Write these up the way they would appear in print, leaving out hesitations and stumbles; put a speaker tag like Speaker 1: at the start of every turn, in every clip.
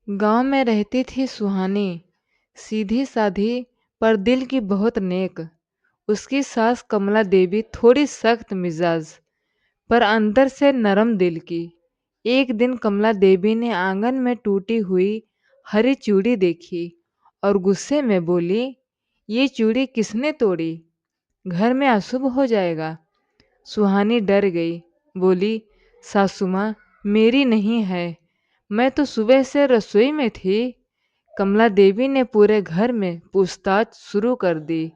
Speaker 1: गांव में रहती थी सुहानी, सीधी साधी पर दिल की बहुत नेक। उसकी सास कमला देवी थोड़ी सख्त मिजाज पर अंदर से नरम दिल की। एक दिन कमला देवी ने आंगन में टूटी हुई हरी चूड़ी देखी और गुस्से में बोली, ये चूड़ी किसने तोड़ी? घर में अशुभ हो जाएगा। सुहानी डर गई, बोली, सासू माँ, मेरी नहीं है, मैं तो सुबह से रसोई में थी। कमला देवी ने पूरे घर में पूछताछ शुरू कर दी।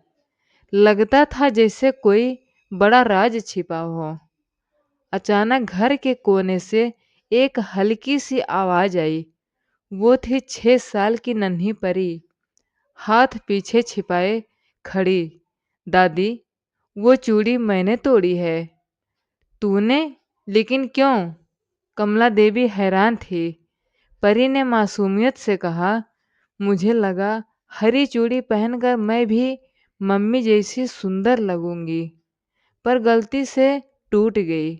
Speaker 1: लगता था जैसे कोई बड़ा राज छिपा हो। अचानक घर के कोने से एक हल्की सी आवाज आई। वो थी 6 साल की नन्ही परी, हाथ पीछे छिपाए खड़ी। दादी, वो चूड़ी मैंने तोड़ी है। तूने? लेकिन क्यों? कमला देवी हैरान थी। परी ने मासूमियत से कहा, मुझे लगा हरी चूड़ी पहनकर मैं भी मम्मी जैसी सुंदर लगूंगी, पर गलती से टूट गई।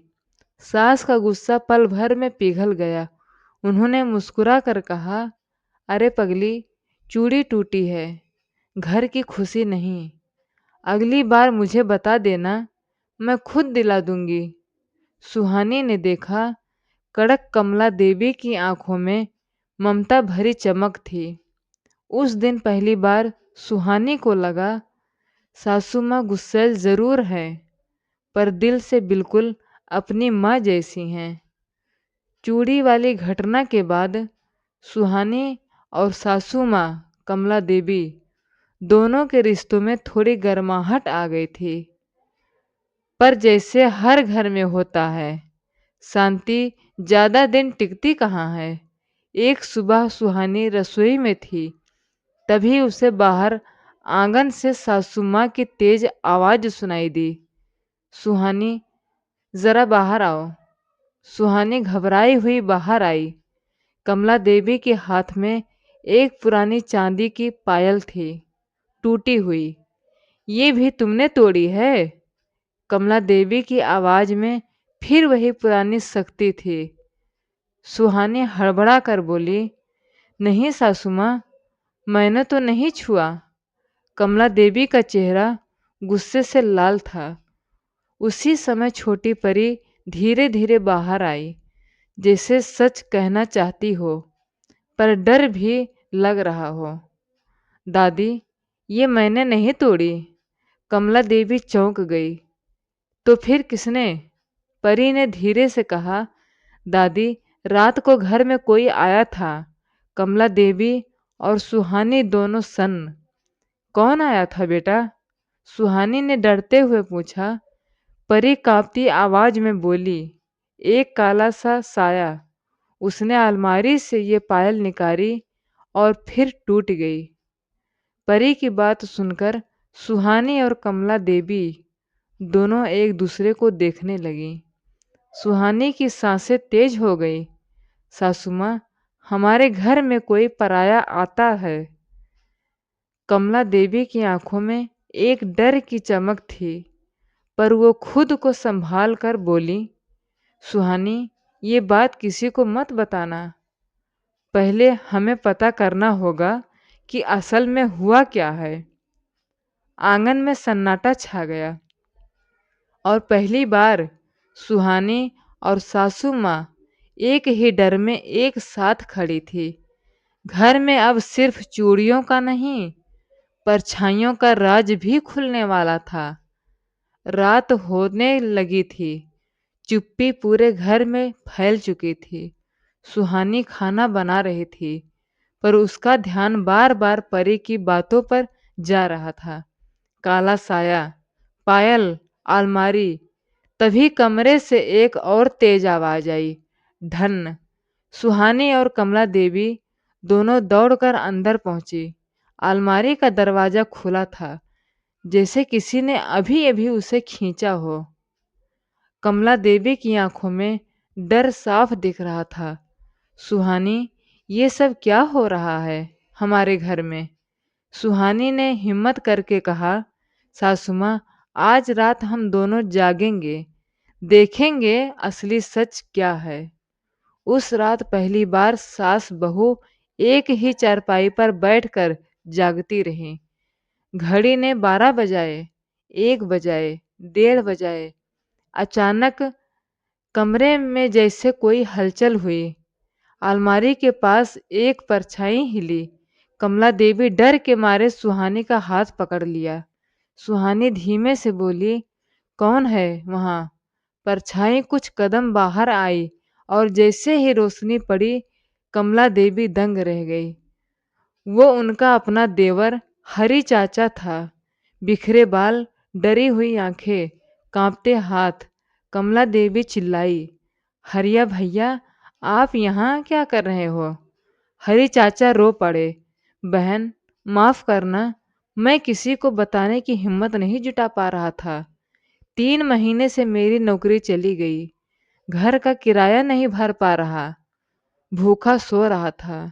Speaker 1: सास का गुस्सा पल भर में पिघल गया। उन्होंने मुस्कुरा कर कहा, अरे पगली, चूड़ी टूटी है, घर की खुशी नहीं। अगली बार मुझे बता देना, मैं खुद दिला दूंगी। सुहानी ने देखा, कड़क कमला देवी की आंखों में ममता भरी चमक थी। उस दिन पहली बार सुहानी को लगा, सासू माँ गुस्सैल जरूर है, पर दिल से बिल्कुल अपनी माँ जैसी हैं। चूड़ी वाली घटना के बाद सुहानी और सासू माँ कमला देवी दोनों के रिश्तों में थोड़ी गर्माहट आ गई थी। पर जैसे हर घर में होता है, शांति ज्यादा दिन टिकती कहाँ है। एक सुबह सुहानी रसोई में थी, तभी उसे बाहर आंगन से सासू माँ की तेज आवाज सुनाई दी। सुहानी, जरा बाहर आओ। सुहानी घबराई हुई बाहर आई। कमला देवी के हाथ में एक पुरानी चांदी की पायल थी, टूटी हुई। ये भी तुमने तोड़ी है? कमला देवी की आवाज में फिर वही पुरानी सख्ती थी। सुहानी हड़बड़ा कर बोली, नहीं सासू माँ, मैंने तो नहीं छुआ। कमला देवी का चेहरा गुस्से से लाल था। उसी समय छोटी परी धीरे धीरे बाहर आई, जैसे सच कहना चाहती हो पर डर भी लग रहा हो। दादी, ये मैंने नहीं तोड़ी। कमला देवी चौंक गई। तो फिर किसने? परी ने धीरे से कहा, दादी, रात को घर में कोई आया था। कमला देवी और सुहानी दोनों सन्न। कौन आया था बेटा? सुहानी ने डरते हुए पूछा। परी कांपती आवाज में बोली, एक काला सा साया। उसने अलमारी से ये पायल निकाली और फिर टूट गई। परी की बात सुनकर सुहानी और कमला देवी दोनों एक दूसरे को देखने लगी। सुहानी की सांसें तेज हो गई। सासू माँ, हमारे घर में कोई पराया आता है। कमला देवी की आंखों में एक डर की चमक थी, पर वो खुद को संभाल कर बोली, सुहानी, ये बात किसी को मत बताना। पहले हमें पता करना होगा कि असल में हुआ क्या है। आंगन में सन्नाटा छा गया और पहली बार सुहानी और सासू माँ एक ही डर में एक साथ खड़ी थी। घर में अब सिर्फ चूड़ियों का नहीं, परछाइयों का राज भी खुलने वाला था। रात होने लगी थी। चुप्पी पूरे घर में फैल चुकी थी। सुहानी खाना बना रही थी, पर उसका ध्यान बार बार परी की बातों पर जा रहा था। काला साया, पायल, अलमारी। तभी कमरे से एक और तेज आवाज आई, ढन। सुहानी और कमला देवी दोनों दौड़कर अंदर पहुंची। अलमारी का दरवाजा खुला था, जैसे किसी ने अभी अभी उसे खींचा हो। कमला देवी की आंखों में डर साफ दिख रहा था। सुहानी, ये सब क्या हो रहा है हमारे घर में? सुहानी ने हिम्मत करके कहा, सासू माँ, आज रात हम दोनों जागेंगे, देखेंगे असली सच क्या है। उस रात पहली बार सास बहू एक ही चारपाई पर बैठकर जागती रहीं। घड़ी ने 12 बजाए, 1 बजाए, 1:30 बजाए। अचानक कमरे में जैसे कोई हलचल हुई। अलमारी के पास एक परछाई हिली। कमला देवी डर के मारे सुहानी का हाथ पकड़ लिया। सुहानी धीमे से बोली, कौन है वहां? परछाई कुछ कदम बाहर आई और जैसे ही रोशनी पड़ी, कमला देवी दंग रह गई। वो उनका अपना देवर हरी चाचा था। बिखरे बाल, डरी हुई आंखें, कांपते हाथ। कमला देवी चिल्लाई, हरिया भैया, आप यहाँ क्या कर रहे हो? हरी चाचा रो पड़े। बहन, माफ करना, मैं किसी को बताने की हिम्मत नहीं जुटा पा रहा था। 3 महीने से मेरी नौकरी चली गई। घर का किराया नहीं भर पा रहा। भूखा सो रहा था।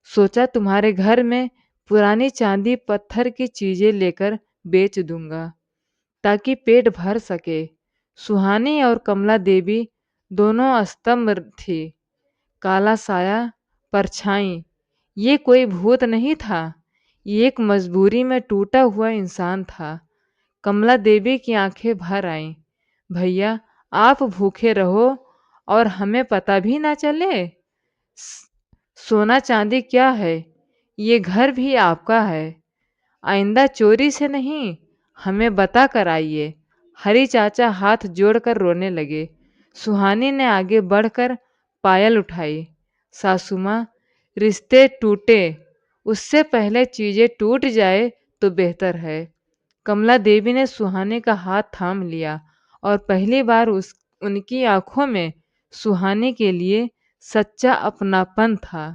Speaker 1: सोचा तुम्हारे घर में पुरानी चांदी पत्थर की चीजें लेकर बेच दूंगा ताकि पेट भर सके। सुहानी और कमला देवी दोनों स्तंभ थी। काला साया, परछाई, ये कोई भूत नहीं था, ये एक मजबूरी में टूटा हुआ इंसान था। कमला देवी की आंखें भर आईं। भैया, आप भूखे रहो और हमें पता भी ना चले। सोना चांदी क्या है, ये घर भी आपका है। आइंदा चोरी से नहीं, हमें बता कर आइए। हरी चाचा हाथ जोड़कर रोने लगे। सुहानी ने आगे बढ़कर पायल उठाई। सासू माँ, रिश्ते टूटे, उससे पहले चीजें टूट जाए तो बेहतर है। कमला देवी ने सुहानी का हाथ थाम लिया और पहली बार उनकी आंखों में सुहानी के लिए सच्चा अपनापन था।